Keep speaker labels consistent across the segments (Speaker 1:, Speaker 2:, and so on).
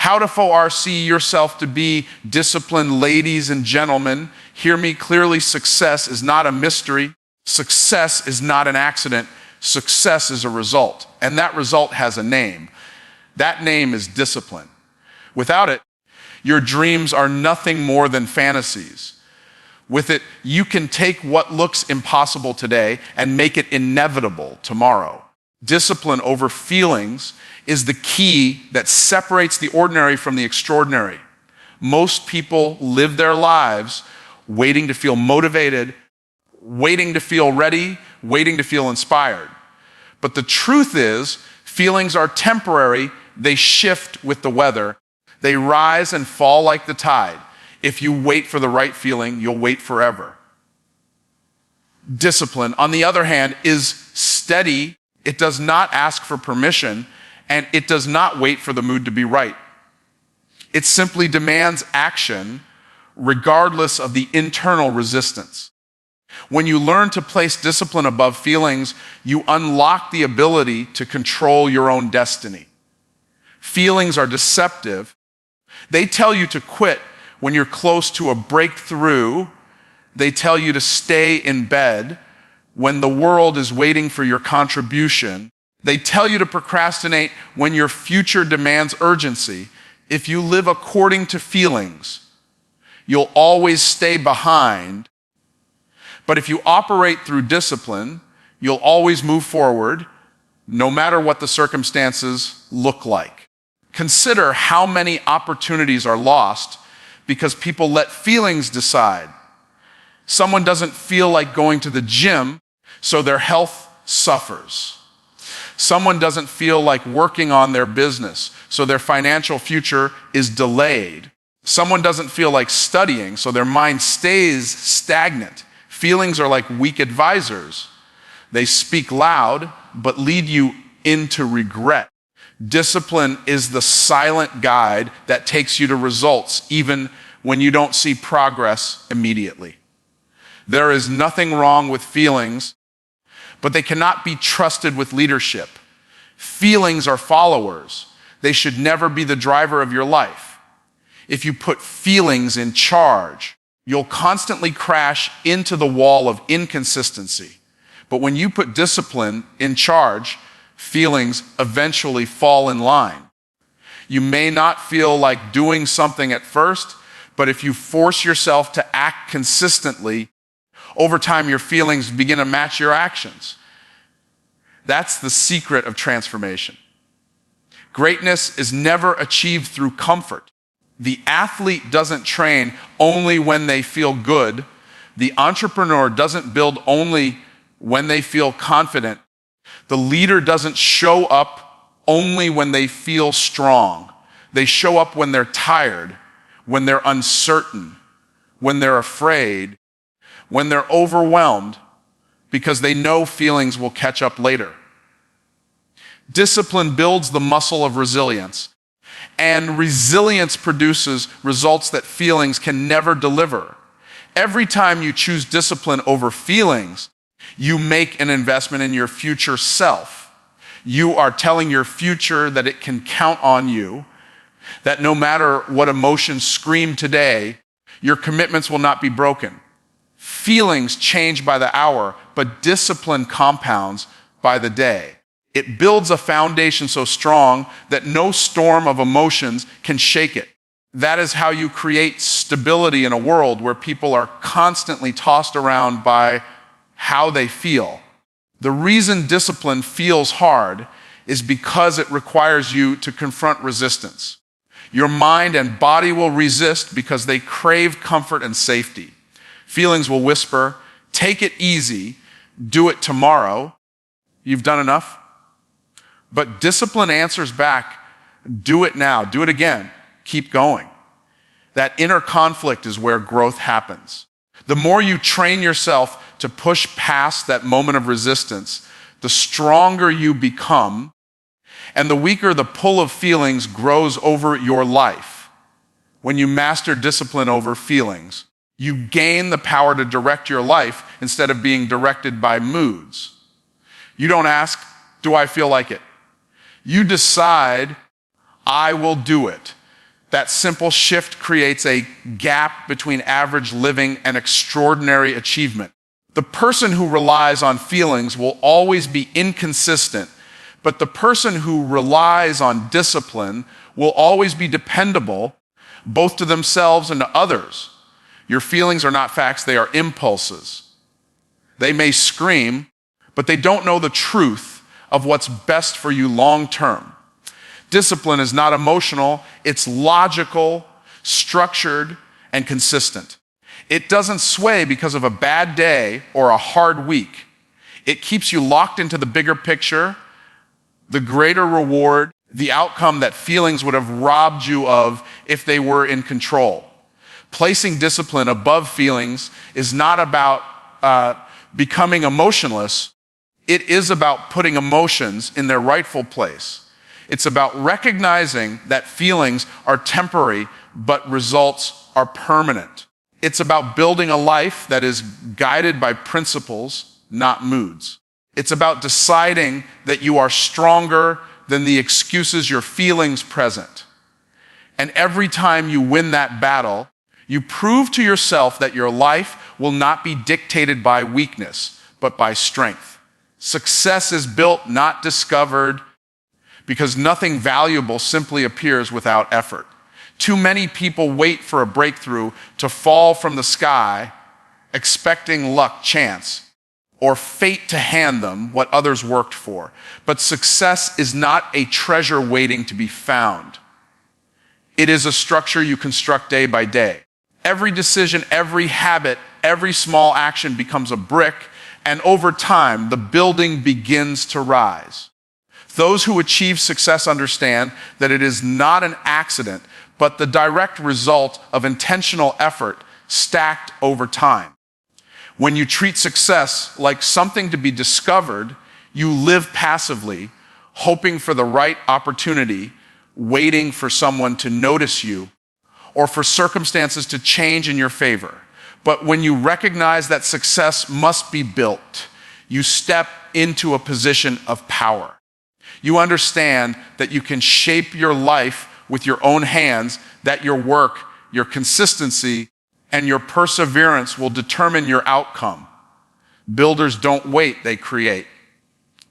Speaker 1: How to RC yourself to be disciplined, ladies and gentlemen. Hear me clearly, success is not a mystery. Success is not an accident. Success is a result, and that result has a name. That name is discipline. Without it, your dreams are nothing more than fantasies. With it, you can take what looks impossible today and make it inevitable tomorrow. Discipline over feelings is the key that separates the ordinary from the extraordinary. Most people live their lives waiting to feel motivated, waiting to feel ready, waiting to feel inspired. But the truth is, feelings are temporary. They shift with the weather. They rise and fall like the tide. If you wait for the right feeling, you'll wait forever. Discipline, on the other hand, is steady. It does not ask for permission, and it does not wait for the mood to be right. It simply demands action regardless of the internal resistance. When you learn to place discipline above feelings, you unlock the ability to control your own destiny. Feelings are deceptive. They tell you to quit when you're close to a breakthrough. They tell you to stay in bed when the world is waiting for your contribution. They tell you to procrastinate when your future demands urgency. If you live according to feelings, you'll always stay behind. But if you operate through discipline, you'll always move forward, no matter what the circumstances look like. Consider how many opportunities are lost because people let feelings decide. Someone doesn't feel like going to the gym, so their health suffers. Someone doesn't feel like working on their business, so their financial future is delayed. Someone doesn't feel like studying, so their mind stays stagnant. Feelings are like weak advisors. They speak loud, but lead you into regret. Discipline is the silent guide that takes you to results, even when you don't see progress immediately. There is nothing wrong with feelings, but they cannot be trusted with leadership. Feelings are followers. They should never be the driver of your life. If you put feelings in charge, you'll constantly crash into the wall of inconsistency. But when you put discipline in charge, feelings eventually fall in line. You may not feel like doing something at first, but if you force yourself to act consistently, over time your feelings begin to match your actions. That's the secret of transformation. Greatness is never achieved through comfort. The athlete doesn't train only when they feel good. The entrepreneur doesn't build only when they feel confident. The leader doesn't show up only when they feel strong. They show up when they're tired, when they're uncertain, when they're afraid, when they're overwhelmed, because they know feelings will catch up later. Discipline builds the muscle of resilience. And resilience produces results that feelings can never deliver. Every time you choose discipline over feelings, you make an investment in your future self. You are telling your future that it can count on you, that no matter what emotions scream today, your commitments will not be broken. Feelings change by the hour, but discipline compounds by the day. It builds a foundation so strong that no storm of emotions can shake it. That is how you create stability in a world where people are constantly tossed around by how they feel. The reason discipline feels hard is because it requires you to confront resistance. Your mind and body will resist because they crave comfort and safety. Feelings will whisper, "Take it easy, do it tomorrow. You've done enough." But discipline answers back, "Do it now, do it again, keep going." That inner conflict is where growth happens. The more you train yourself to push past that moment of resistance, the stronger you become, and the weaker the pull of feelings grows over your life. When you master discipline over feelings, you gain the power to direct your life instead of being directed by moods. You don't ask, "Do I feel like it?" You decide, "I will do it." That simple shift creates a gap between average living and extraordinary achievement. The person who relies on feelings will always be inconsistent, but the person who relies on discipline will always be dependable, both to themselves and to others. Your feelings are not facts, they are impulses. They may scream, but they don't know the truth of what's best for you long term. Discipline is not emotional, it's logical, structured, and consistent. It doesn't sway because of a bad day or a hard week. It keeps you locked into the bigger picture, the greater reward, the outcome that feelings would have robbed you of if they were in control. Placing discipline above feelings is not about becoming emotionless. It is about putting emotions in their rightful place. It's about recognizing that feelings are temporary, but results are permanent. It's about building a life that is guided by principles, not moods. It's about deciding that you are stronger than the excuses your feelings present. And every time you win that battle, you prove to yourself that your life will not be dictated by weakness, but by strength. Success is built, not discovered, because nothing valuable simply appears without effort. Too many people wait for a breakthrough to fall from the sky, expecting luck, chance, or fate to hand them what others worked for. But success is not a treasure waiting to be found. It is a structure you construct day by day. Every decision, every habit, every small action becomes a brick, and over time, the building begins to rise. Those who achieve success understand that it is not an accident, but the direct result of intentional effort stacked over time. When you treat success like something to be discovered, you live passively, hoping for the right opportunity, waiting for someone to notice you, or for circumstances to change in your favor. But when you recognize that success must be built, you step into a position of power. You understand that you can shape your life with your own hands, that your work, your consistency, and your perseverance will determine your outcome. Builders don't wait, they create.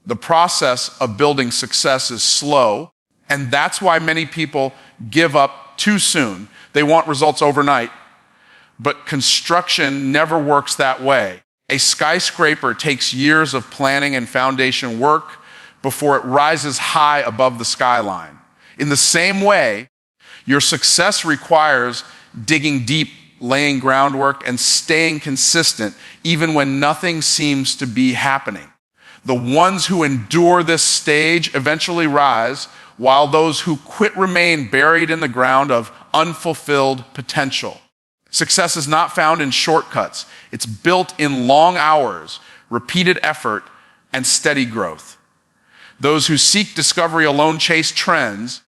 Speaker 1: The process of building success is slow, and that's why many people give up too soon. They want results overnight, but construction never works that way. A skyscraper takes years of planning and foundation work before it rises high above the skyline. In the same way, your success requires digging deep, laying groundwork, and staying consistent even when nothing seems to be happening. The ones who endure this stage eventually rise, while those who quit remain buried in the ground of unfulfilled potential. Success is not found in shortcuts. It's built in long hours, repeated effort, and steady growth. Those who seek discovery alone chase trends,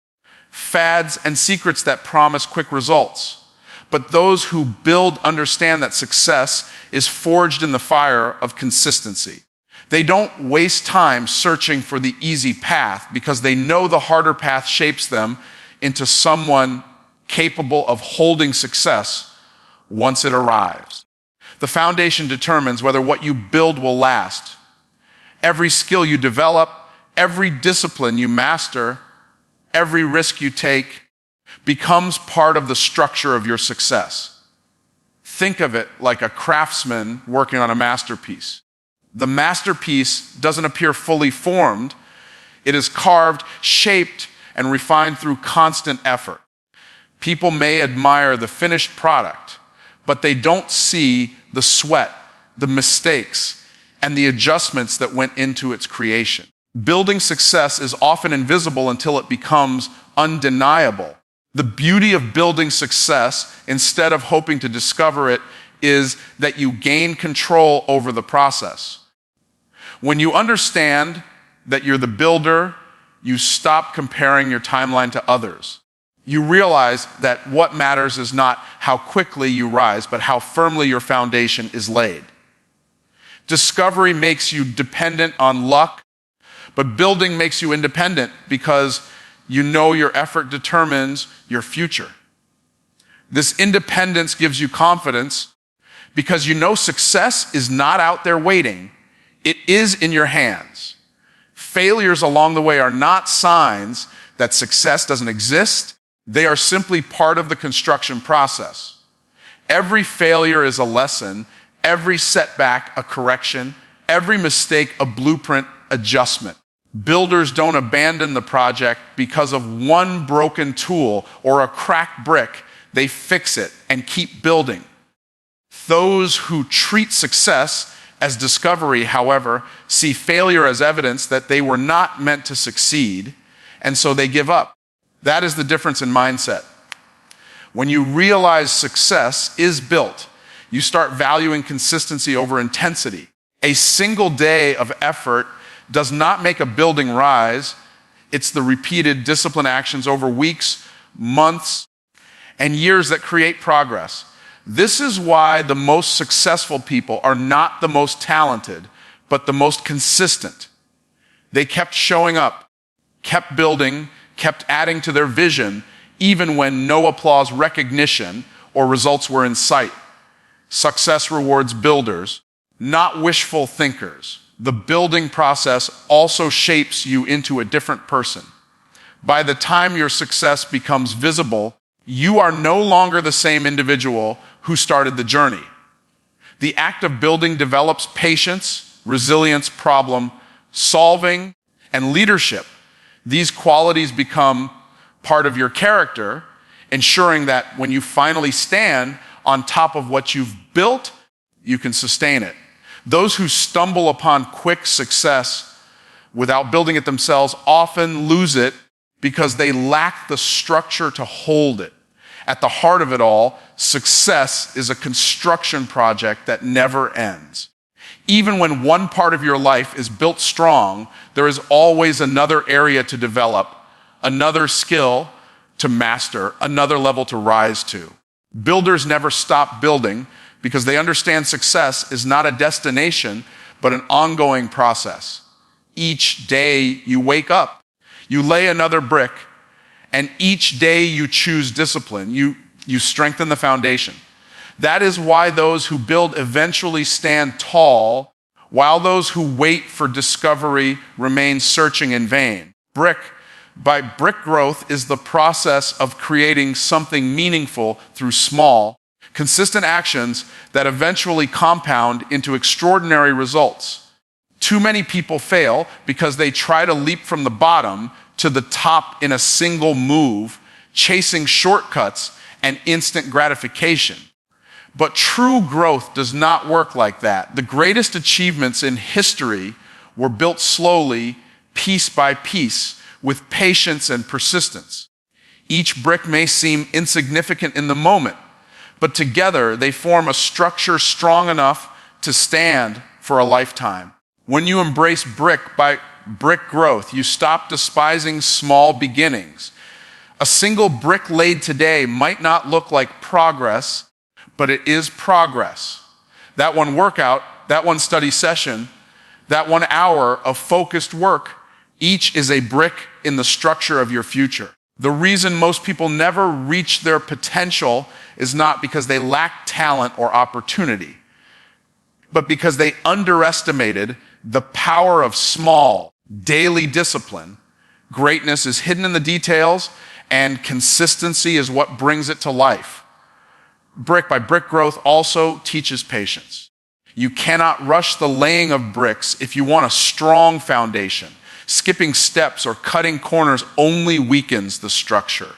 Speaker 1: fads, and secrets that promise quick results. But those who build understand that success is forged in the fire of consistency. They don't waste time searching for the easy path because they know the harder path shapes them into someone capable of holding success once it arrives. The foundation determines whether what you build will last. Every skill you develop, every discipline you master, every risk you take becomes part of the structure of your success. Think of it like a craftsman working on a masterpiece. The masterpiece doesn't appear fully formed. It is carved, shaped, and refined through constant effort. People may admire the finished product, but they don't see the sweat, the mistakes, and the adjustments that went into its creation. Building success is often invisible until it becomes undeniable. The beauty of building success, instead of hoping to discover it, is that you gain control over the process. When you understand that you're the builder, you stop comparing your timeline to others. You realize that what matters is not how quickly you rise, but how firmly your foundation is laid. Discovery makes you dependent on luck, but building makes you independent because you know your effort determines your future. This independence gives you confidence because you know success is not out there waiting. It is in your hands. Failures along the way are not signs that success doesn't exist. They are simply part of the construction process. Every failure is a lesson, every setback a correction, every mistake a blueprint adjustment. Builders don't abandon the project because of one broken tool or a cracked brick. They fix it and keep building. Those who treat success as discovery, however, see failure as evidence that they were not meant to succeed, and so they give up. That is the difference in mindset. When you realize success is built, you start valuing consistency over intensity. A single day of effort does not make a building rise. It's the repeated disciplined actions over weeks, months, and years that create progress. This is why the most successful people are not the most talented, but the most consistent. They kept showing up, kept building, kept adding to their vision, even when no applause, recognition, or results were in sight. Success rewards builders, not wishful thinkers. The building process also shapes you into a different person. By the time your success becomes visible, you are no longer the same individual who started the journey. The act of building develops patience, resilience, problem solving, and leadership. These qualities become part of your character, ensuring that when you finally stand on top of what you've built, you can sustain it. Those who stumble upon quick success without building it themselves often lose it because they lack the structure to hold it. At the heart of it all, success is a construction project that never ends. Even when one part of your life is built strong, there is always another area to develop, another skill to master, another level to rise to. Builders never stop building because they understand success is not a destination, but an ongoing process. Each day you wake up, you lay another brick, and each day you choose discipline. You strengthen the foundation. That is why those who build eventually stand tall, while those who wait for discovery remain searching in vain. Brick by brick growth is the process of creating something meaningful through small, consistent actions that eventually compound into extraordinary results. Too many people fail because they try to leap from the bottom to the top in a single move, chasing shortcuts and instant gratification. But true growth does not work like that. The greatest achievements in history were built slowly, piece by piece, with patience and persistence. Each brick may seem insignificant in the moment, but together they form a structure strong enough to stand for a lifetime. When you embrace brick by brick growth, you stop despising small beginnings. A single brick laid today might not look like progress, but it is progress. That one workout, that one study session, that 1 hour of focused work, each is a brick in the structure of your future. The reason most people never reach their potential is not because they lack talent or opportunity, but because they underestimated the power of small, daily discipline. Greatness is hidden in the details, and consistency is what brings it to life. Brick by brick growth also teaches patience. You cannot rush the laying of bricks if you want a strong foundation. Skipping steps or cutting corners only weakens the structure.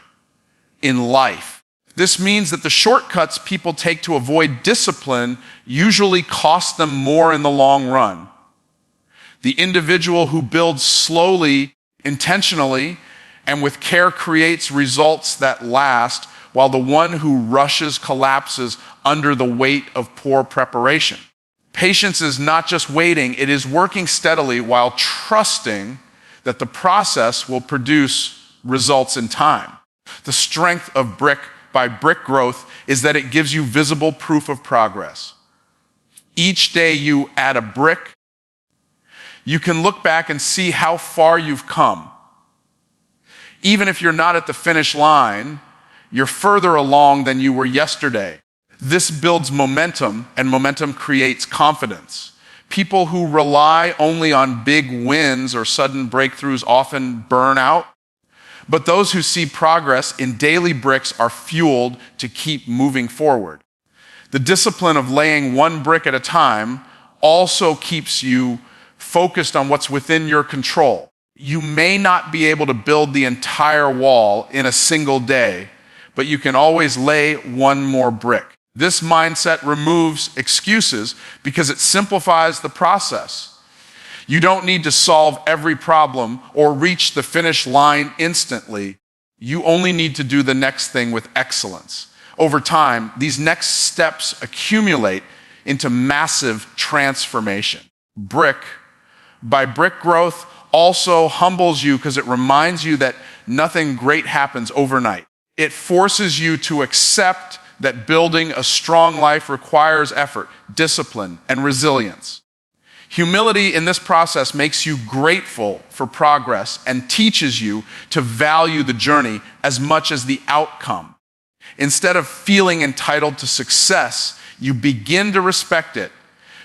Speaker 1: In life, this means that the shortcuts people take to avoid discipline usually cost them more in the long run. The individual who builds slowly, intentionally, and with care creates results that last, while the one who rushes collapses under the weight of poor preparation. Patience is not just waiting, it is working steadily while trusting that the process will produce results in time. The strength of brick by brick growth is that it gives you visible proof of progress. Each day you add a brick, you can look back and see how far you've come. Even if you're not at the finish line, You're further along than you were yesterday. This builds momentum, and momentum creates confidence. People who rely only on big wins or sudden breakthroughs often burn out, but those who see progress in daily bricks are fueled to keep moving forward. The discipline of laying one brick at a time also keeps you focused on what's within your control. You may not be able to build the entire wall in a single day, but you can always lay one more brick. This mindset removes excuses because it simplifies the process. You don't need to solve every problem or reach the finish line instantly. You only need to do the next thing with excellence. Over time, these next steps accumulate into massive transformation. Brick by brick growth also humbles you because it reminds you that nothing great happens overnight. It forces you to accept that building a strong life requires effort, discipline, and resilience. Humility in this process makes you grateful for progress and teaches you to value the journey as much as the outcome. Instead of feeling entitled to success, you begin to respect it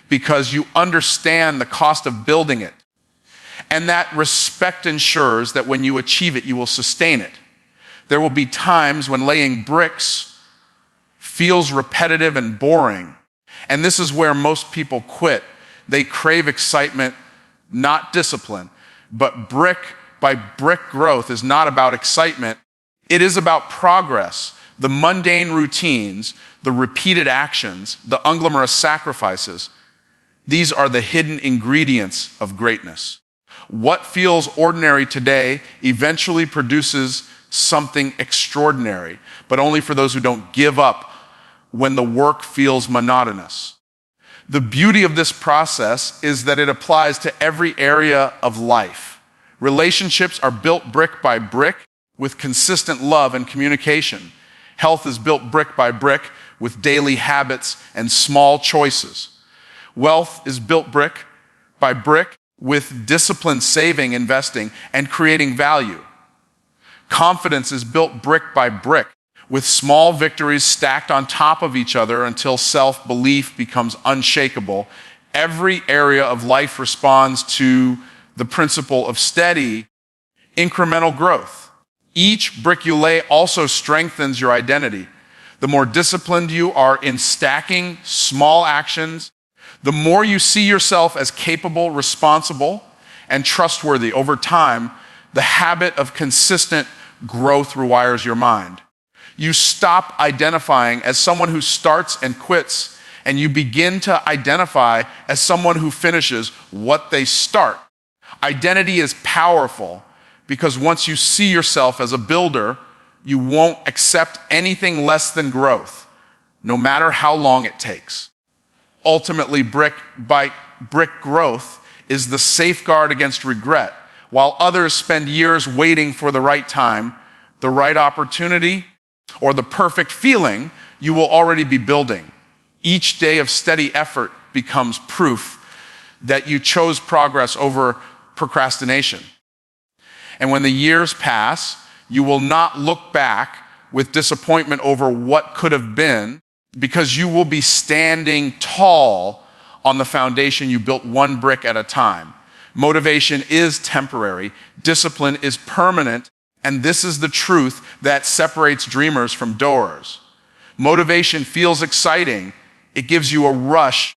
Speaker 1: because you understand the cost of building it. And that respect ensures that when you achieve it, you will sustain it. There will be times when laying bricks feels repetitive and boring. And this is where most people quit. They crave excitement, not discipline. But brick by brick growth is not about excitement. It is about progress. The mundane routines, the repeated actions, the unglamorous sacrifices, these are the hidden ingredients of greatness. What feels ordinary today eventually produces something extraordinary, but only for those who don't give up when the work feels monotonous. The beauty of this process is that it applies to every area of life. Relationships are built brick by brick with consistent love and communication. Health is built brick by brick with daily habits and small choices. Wealth is built brick by brick with disciplined saving, investing, and creating value. Confidence is built brick by brick with small victories stacked on top of each other until self-belief becomes unshakable. Every area of life responds to the principle of steady, incremental growth. Each brick you lay also strengthens your identity. The more disciplined you are in stacking small actions, the more you see yourself as capable, responsible, and trustworthy. Over time, the habit of consistent growth rewires your mind. You stop identifying as someone who starts and quits, and you begin to identify as someone who finishes what they start. Identity is powerful because once you see yourself as a builder, you won't accept anything less than growth, no matter how long it takes. Ultimately, brick by brick growth is the safeguard against regret. While others spend years waiting for the right time, the right opportunity, or the perfect feeling, you will already be building. Each day of steady effort becomes proof that you chose progress over procrastination. And when the years pass, you will not look back with disappointment over what could have been, because you will be standing tall on the foundation you built one brick at a time. Motivation is temporary, discipline is permanent, and this is the truth that separates dreamers from doers. Motivation feels exciting. It gives you a rush.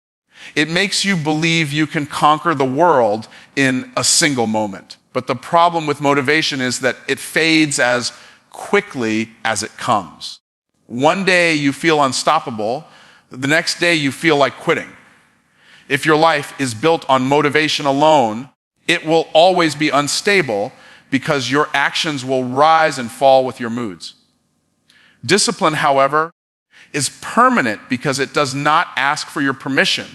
Speaker 1: It makes you believe you can conquer the world in a single moment. But the problem with motivation is that it fades as quickly as it comes. One day you feel unstoppable, the next day you feel like quitting. If your life is built on motivation alone, it will always be unstable because your actions will rise and fall with your moods. Discipline, however, is permanent because it does not ask for your permission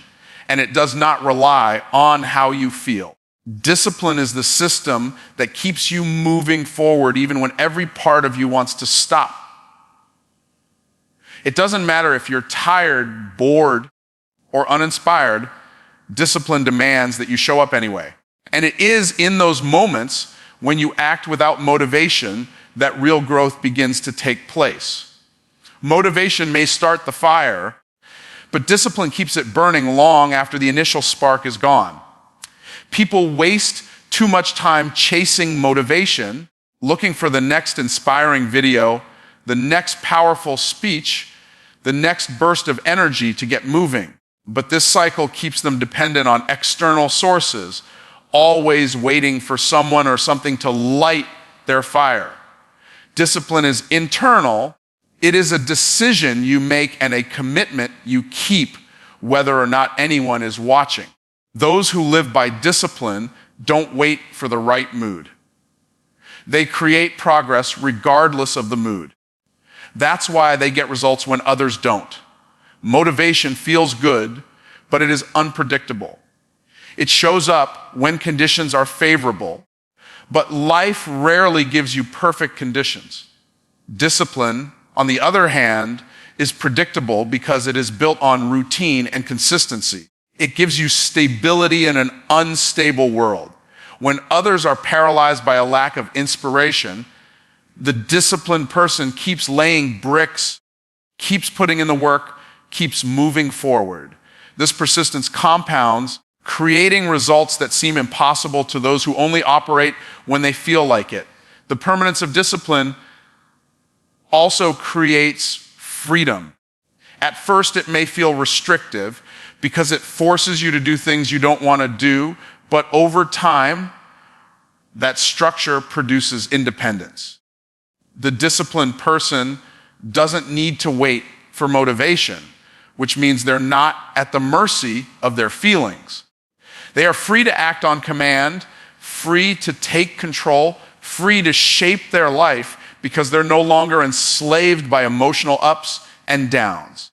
Speaker 1: and it does not rely on how you feel. Discipline is the system that keeps you moving forward even when every part of you wants to stop. It doesn't matter if you're tired, bored, or uninspired, discipline demands that you show up anyway. And it is in those moments when you act without motivation that real growth begins to take place. Motivation may start the fire, but discipline keeps it burning long after the initial spark is gone. People waste too much time chasing motivation, looking for the next inspiring video, the next powerful speech, the next burst of energy to get moving. But this cycle keeps them dependent on external sources, always waiting for someone or something to light their fire. Discipline is internal. It is a decision you make and a commitment you keep, whether or not anyone is watching. Those who live by discipline don't wait for the right mood. They create progress regardless of the mood. That's why they get results when others don't. Motivation feels good, but it is unpredictable. It shows up when conditions are favorable, but life rarely gives you perfect conditions. Discipline, on the other hand, is predictable because it is built on routine and consistency. It gives you stability in an unstable world. When others are paralyzed by a lack of inspiration, the disciplined person keeps laying bricks, keeps putting in the work, keeps moving forward. This persistence compounds, creating results that seem impossible to those who only operate when they feel like it. The permanence of discipline also creates freedom. At first, it may feel restrictive because it forces you to do things you don't want to do, but over time, that structure produces independence. The disciplined person doesn't need to wait for motivation, which means they're not at the mercy of their feelings. They are free to act on command, free to take control, free to shape their life because they're no longer enslaved by emotional ups and downs.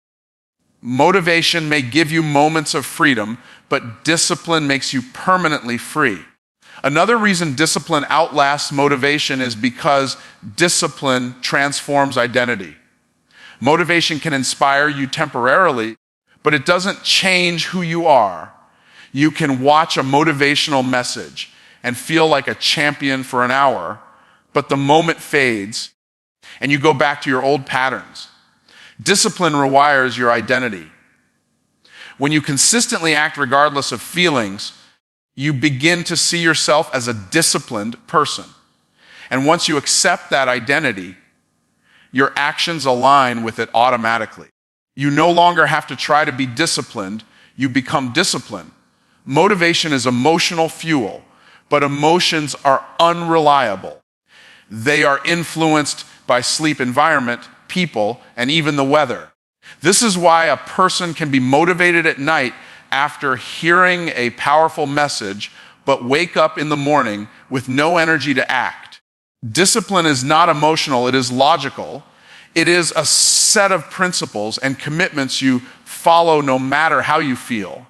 Speaker 1: Motivation may give you moments of freedom, but discipline makes you permanently free. Another reason discipline outlasts motivation is because discipline transforms identity. Motivation can inspire you temporarily, but it doesn't change who you are. You can watch a motivational message and feel like a champion for an hour, but the moment fades and you go back to your old patterns. Discipline rewires your identity. When you consistently act regardless of feelings, you begin to see yourself as a disciplined person. And once you accept that identity, your actions align with it automatically. You no longer have to try to be disciplined, you become disciplined. Motivation is emotional fuel, but emotions are unreliable. They are influenced by sleep environment, people, and even the weather. This is why a person can be motivated at night after hearing a powerful message, but wake up in the morning with no energy to act. Discipline is not emotional, it is logical. It is a set of principles and commitments you follow no matter how you feel.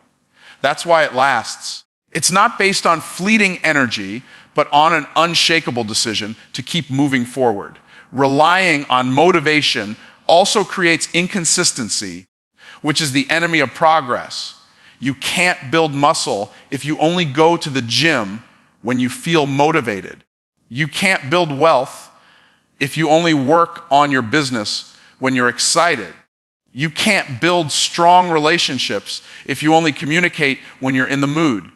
Speaker 1: That's why it lasts. It's not based on fleeting energy, but on an unshakable decision to keep moving forward. Relying on motivation also creates inconsistency, which is the enemy of progress. You can't build muscle if you only go to the gym when you feel motivated. You can't build wealth if you only work on your business when you're excited. You can't build strong relationships if you only communicate when you're in the mood.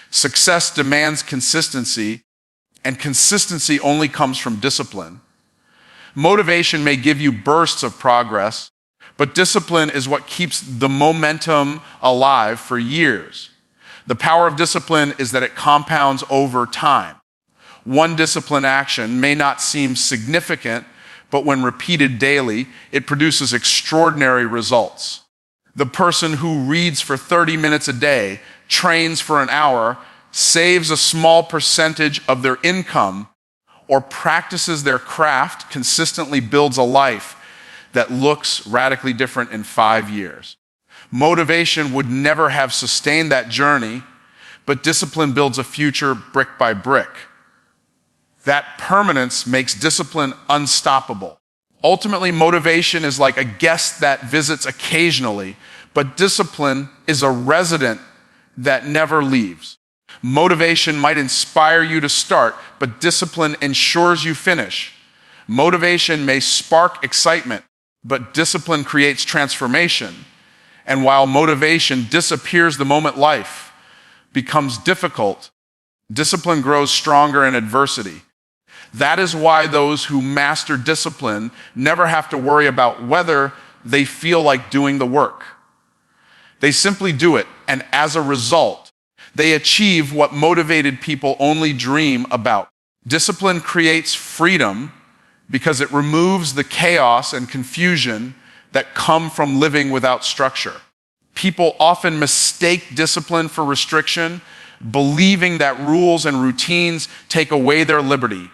Speaker 1: Success demands consistency, and consistency only comes from discipline. Motivation may give you bursts of progress, but discipline is what keeps the momentum alive for years. The power of discipline is that it compounds over time. One discipline action may not seem significant, but when repeated daily, it produces extraordinary results. The person who reads for 30 minutes a day, trains for an hour, saves a small percentage of their income, or practices their craft consistently builds a life that looks radically different in 5 years. Motivation would never have sustained that journey, but discipline builds a future brick by brick. That permanence makes discipline unstoppable. Ultimately, motivation is like a guest that visits occasionally, but discipline is a resident that never leaves. Motivation might inspire you to start, but discipline ensures you finish. Motivation may spark excitement, but discipline creates transformation. And while motivation disappears the moment life becomes difficult, discipline grows stronger in adversity. That is why those who master discipline never have to worry about whether they feel like doing the work. They simply do it, and as a result, they achieve what motivated people only dream about. Discipline creates freedom because it removes the chaos and confusion that come from living without structure. People often mistake discipline for restriction, believing that rules and routines take away their liberty.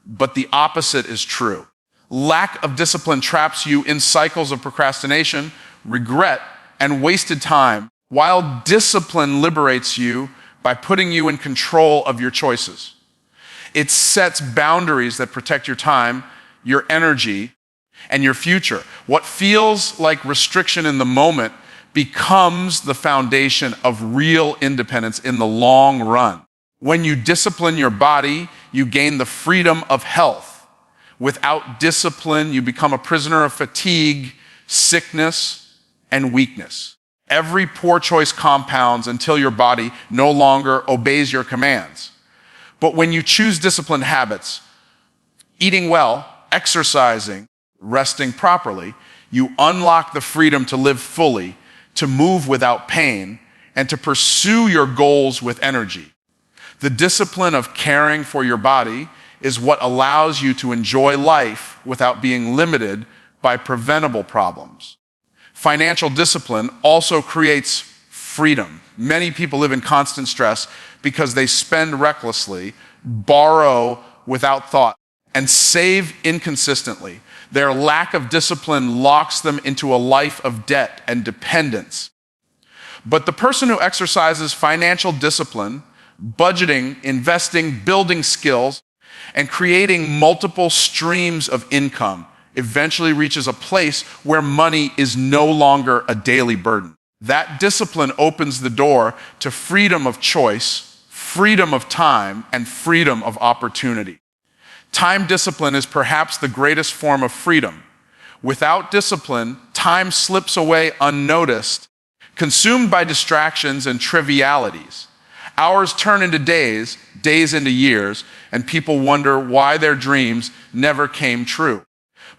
Speaker 1: But the opposite is true. Lack of discipline traps you in cycles of procrastination, regret, and wasted time, while discipline liberates you by putting you in control of your choices. It sets boundaries that protect your time, your energy, and your future. What feels like restriction in the moment becomes the foundation of real independence in the long run. When you discipline your body, you gain the freedom of health. Without discipline, you become a prisoner of fatigue, sickness, and weakness. Every poor choice compounds until your body no longer obeys your commands. But when you choose disciplined habits, eating well, exercising, resting properly, you unlock the freedom to live fully, to move without pain, and to pursue your goals with energy. The discipline of caring for your body is what allows you to enjoy life without being limited by preventable problems. Financial discipline also creates freedom. Many people live in constant stress because they spend recklessly, borrow without thought, and save inconsistently. Their lack of discipline locks them into a life of debt and dependence. But the person who exercises financial discipline, budgeting, investing, building skills, and creating multiple streams of income eventually reaches a place where money is no longer a daily burden. That discipline opens the door to freedom of choice, freedom of time, and freedom of opportunity. Time discipline is perhaps the greatest form of freedom. Without discipline, time slips away unnoticed, consumed by distractions and trivialities. Hours turn into days, days into years, and people wonder why their dreams never came true.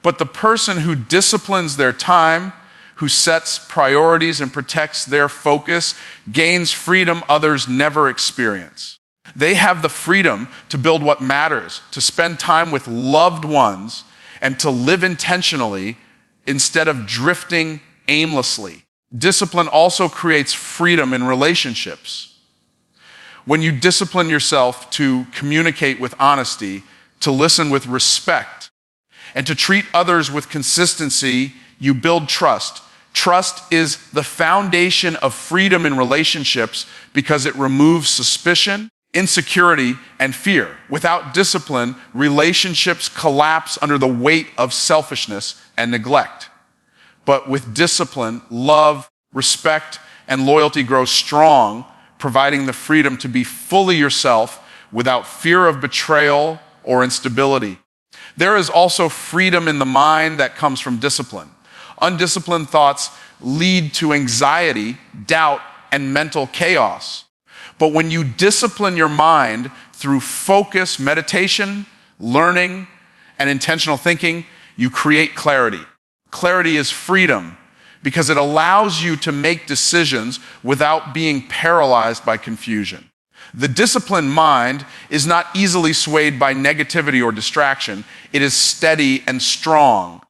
Speaker 1: But the person who disciplines their time, who sets priorities and protects their focus, gains freedom others never experience. They have the freedom to build what matters, to spend time with loved ones, and to live intentionally instead of drifting aimlessly. Discipline also creates freedom in relationships. When you discipline yourself to communicate with honesty, to listen with respect, and to treat others with consistency, you build trust. Trust is the foundation of freedom in relationships because it removes suspicion, insecurity, and fear. Without discipline, relationships collapse under the weight of selfishness and neglect. But with discipline, love, respect, and loyalty grow strong, providing the freedom to be fully yourself without fear of betrayal or instability. There is also freedom in the mind that comes from discipline. Undisciplined thoughts lead to anxiety, doubt, and mental chaos. But when you discipline your mind through focus, meditation, learning, and intentional thinking, you create clarity. Clarity is freedom because it allows you to make decisions without being paralyzed by confusion. The disciplined mind is not easily swayed by negativity or distraction. It is steady and strong,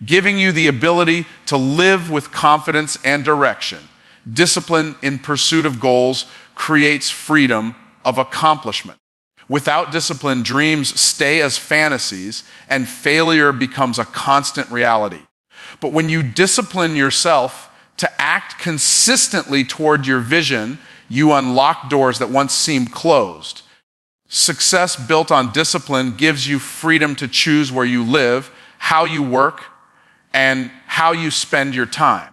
Speaker 1: giving you the ability to live with confidence and direction. Discipline in pursuit of goals creates freedom of accomplishment. Without discipline, dreams stay as fantasies and failure becomes a constant reality. But when you discipline yourself to act consistently toward your vision, you unlock doors that once seemed closed. Success built on discipline gives you freedom to choose where you live, how you work, and how you spend your time.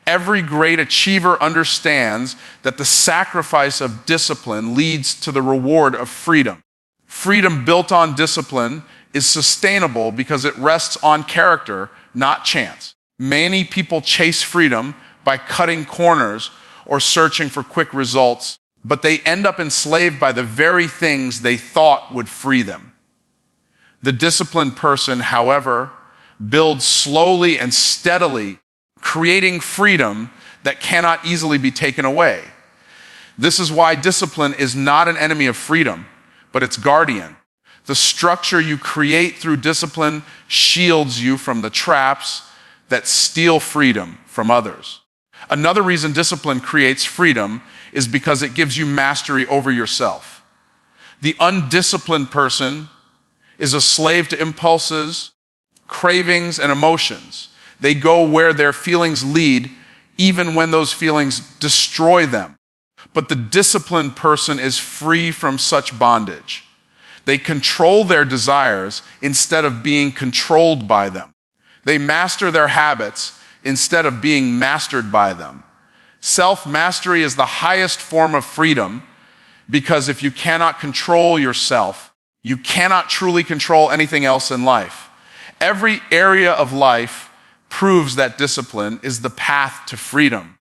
Speaker 1: Every great achiever understands that the sacrifice of discipline leads to the reward of freedom. Freedom built on discipline is sustainable because it rests on character, not chance. Many people chase freedom by cutting corners or searching for quick results, but they end up enslaved by the very things they thought would free them. The disciplined person, however, builds slowly and steadily, creating freedom that cannot easily be taken away. This is why discipline is not an enemy of freedom, but its guardian. The structure you create through discipline shields you from the traps that steal freedom from others. Another reason discipline creates freedom is because it gives you mastery over yourself. The undisciplined person is a slave to impulses, cravings, and emotions. They go where their feelings lead, even when those feelings destroy them. But the disciplined person is free from such bondage. They control their desires instead of being controlled by them. They master their habits instead of being mastered by them. Self-mastery is the highest form of freedom because if you cannot control yourself, you cannot truly control anything else in life. Every area of life proves that discipline is the path to freedom.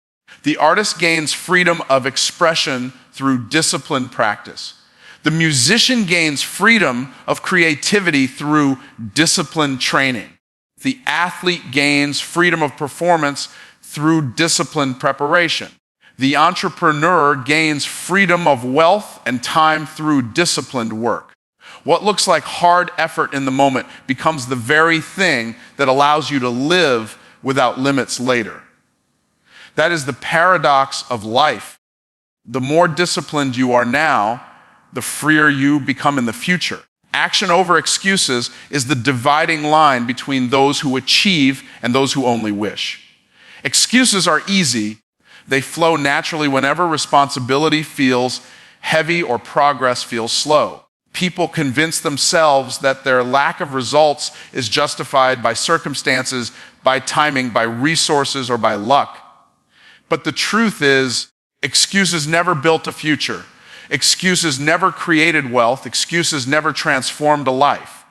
Speaker 1: The artist gains freedom of expression through disciplined practice. The musician gains freedom of creativity through disciplined training. The athlete gains freedom of performance through disciplined preparation. The entrepreneur gains freedom of wealth and time through disciplined work. What looks like hard effort in the moment becomes the very thing that allows you to live without limits later. That is the paradox of life. The more disciplined you are now, the freer you become in the future. Action over excuses is the dividing line between those who achieve and those who only wish. Excuses are easy. They flow naturally whenever responsibility feels heavy or progress feels slow. People convince themselves that their lack of results is justified by circumstances, by timing, by resources, or by luck. But the truth is, excuses never built a future. Excuses never created wealth. Excuses never transformed a life.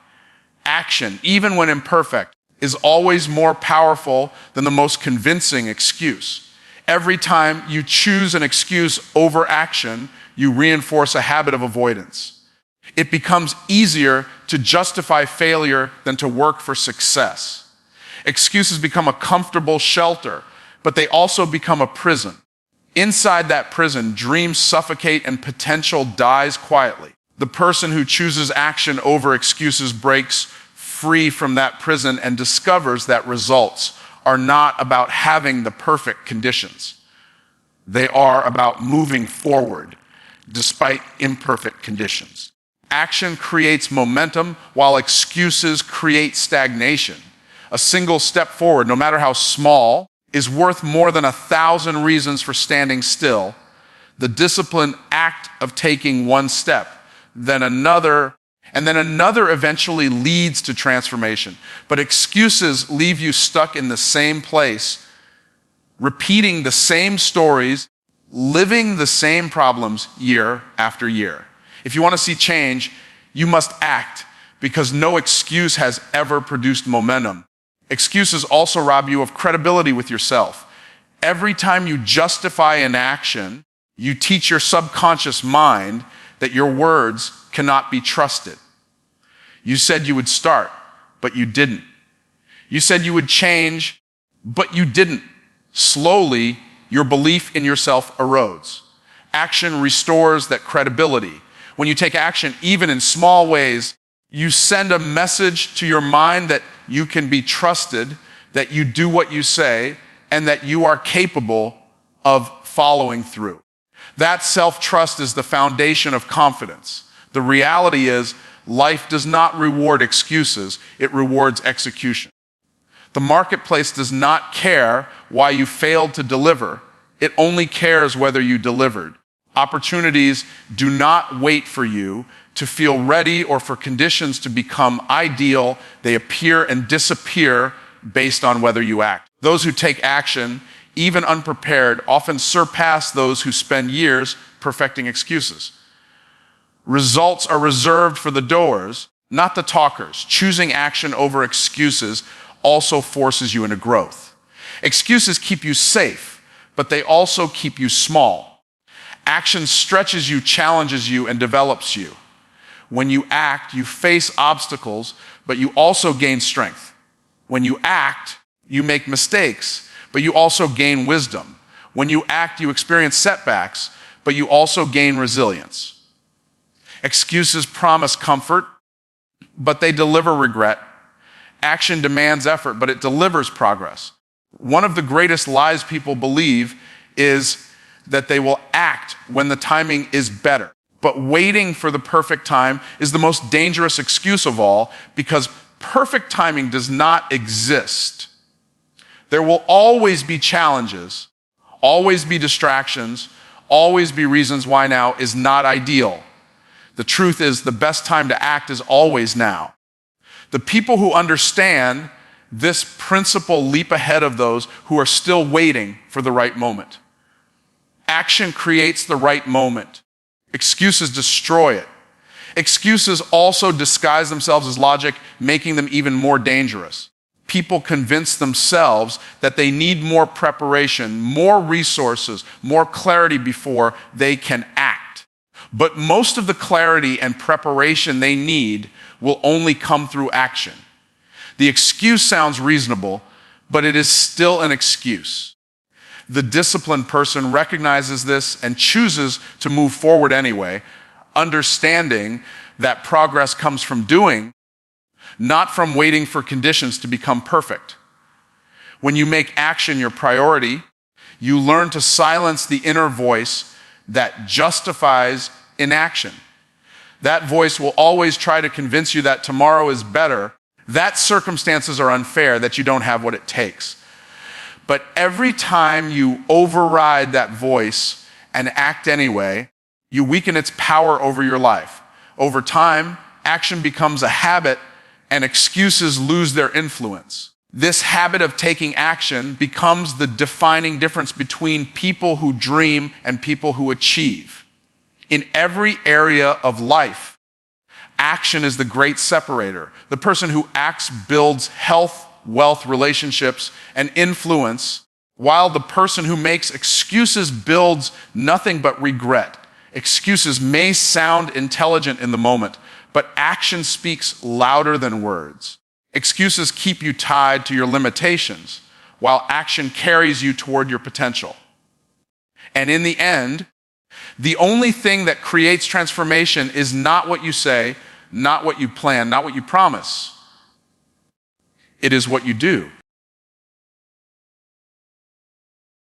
Speaker 1: Action, even when imperfect, is always more powerful than the most convincing excuse. Every time you choose an excuse over action, you reinforce a habit of avoidance. It becomes easier to justify failure than to work for success. Excuses become a comfortable shelter, but they also become a prison. Inside that prison, dreams suffocate and potential dies quietly. The person who chooses action over excuses breaks free from that prison and discovers that results are not about having the perfect conditions. They are about moving forward despite imperfect conditions. Action creates momentum while excuses create stagnation. A single step forward, no matter how small, is worth more than 1,000 reasons for standing still. The disciplined act of taking one step, then another, and then another eventually leads to transformation. But excuses leave you stuck in the same place, repeating the same stories, living the same problems year after year. If you want to see change, you must act, because no excuse has ever produced momentum. Excuses also rob you of credibility with yourself. Every time you justify an action, you teach your subconscious mind that your words cannot be trusted. You said you would start, but you didn't. You said you would change, but you didn't. Slowly, your belief in yourself erodes. Action restores that credibility. When you take action, even in small ways, you send a message to your mind that you can be trusted, that you do what you say, and that you are capable of following through. That self-trust is the foundation of confidence. The reality is, life does not reward excuses, it rewards execution. The marketplace does not care why you failed to deliver, it only cares whether you delivered. Opportunities do not wait for you to feel ready or for conditions to become ideal. They appear and disappear based on whether you act. Those who take action, even unprepared, often surpass those who spend years perfecting excuses. Results are reserved for the doers, not the talkers. Choosing action over excuses also forces you into growth. Excuses keep you safe, but they also keep you small. Action stretches you, challenges you, and develops you. When you act, you face obstacles, but you also gain strength. When you act, you make mistakes, but you also gain wisdom. When you act, you experience setbacks, but you also gain resilience. Excuses promise comfort, but they deliver regret. Action demands effort, but it delivers progress. One of the greatest lies people believe is that they will act when the timing is better. But waiting for the perfect time is the most dangerous excuse of all, because perfect timing does not exist. There will always be challenges, always be distractions, always be reasons why now is not ideal. The truth is, the best time to act is always now. The people who understand this principle leap ahead of those who are still waiting for the right moment. Action creates the right moment. Excuses destroy it. Excuses also disguise themselves as logic, making them even more dangerous. People convince themselves that they need more preparation, more resources, more clarity before they can act. But most of the clarity and preparation they need will only come through action. The excuse sounds reasonable, but it is still an excuse. The disciplined person recognizes this and chooses to move forward anyway, understanding that progress comes from doing, not from waiting for conditions to become perfect. When you make action your priority, you learn to silence the inner voice that justifies inaction. That voice will always try to convince you that tomorrow is better, that circumstances are unfair, that you don't have what it takes. But every time you override that voice and act anyway, you weaken its power over your life. Over time, action becomes a habit and excuses lose their influence. This habit of taking action becomes the defining difference between people who dream and people who achieve. In every area of life, action is the great separator. The person who acts builds health, wealth, relationships, and influence, while the person who makes excuses builds nothing but regret. Excuses may sound intelligent in the moment, but action speaks louder than words. Excuses keep you tied to your limitations, while action carries you toward your potential. And in the end, the only thing that creates transformation is not what you say, not what you plan, not what you promise. It is what you do.